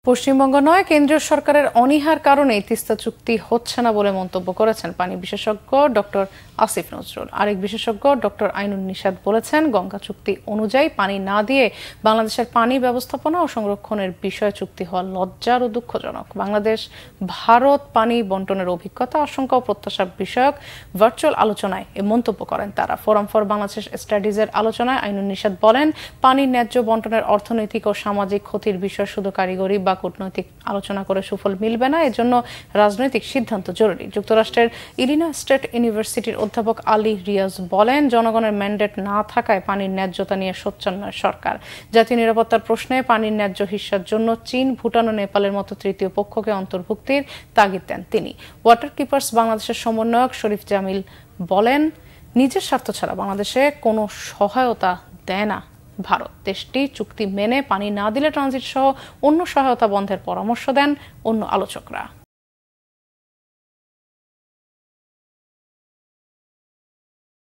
পশ্চিমবঙ্গ নয়, কেন্দ্রীয় সরকারের অনীহার কারণে তিস্তা চুক্তি হচ্ছে না বলে মন্তব্য করেছেন পানি বিশেষজ্ঞ ডক্টর আসিফ নজরুল। আরেক বিশেষজ্ঞ ডক্টর আইনুন নিশাত বলেছেন, গঙ্গা চুক্তি অনুযায়ী পানি না দিয়ে বাংলাদেশের পানি ব্যবস্থাপনা ও সংরক্ষণের বিষয়ে চুক্তি হওয়া লজ্জার ও দুঃখজনক। বাংলাদেশ ভারত পানি বন্টনের অভিজ্ঞতা, আশঙ্কা ও প্রত্যাশা বিষয়ক ভার্চুয়াল আলোচনায় এ মন্তব্য করেন তারা। ফোরাম ফর বাংলাদেশ স্টাডিজের আলোচনায় আইনুন নিশাত বলেন, পানির ন্যায্য বন্টনের অর্থনৈতিক ও সামাজিক ক্ষতির বিষয় শুধু কারিগরি বা কূটনৈতিক আলোচনা করে সুফল মিলবে না, এজন্য রাজনৈতিক সিদ্ধান্ত জরুরি। যুক্তরাষ্ট্রের ইলিনয় স্টেট ইউনিভার্সিটির অধ্যাপক আলী রিয়াজ বলেন, জনগণের ম্যান্ডেট না থাকায় পানির ন্যায্যতা নিয়ে সোচ্চার নয় সরকার। জাতীয় নিরাপত্তার প্রশ্নে পানির ন্যায্য হিস্যার জন্য চীন, ভুটান ও নেপালের মতো তৃতীয় পক্ষকে অন্তর্ভুক্তির তাগিদ দেন তিনি। ওয়াটার কিপার্স বাংলাদেশের সমন্বয়ক শরীফ জামিল বলেন, নিজের স্বার্থ ছাড়া বাংলাদেশে কোনো সহায়তা দেয় না ভারত। দেশটি চুক্তি মেনে পানি না দিলে ট্রানজিট সহ অন্য সহায়তা বন্ধের পরামর্শ দেন অন্য আলোচকরা।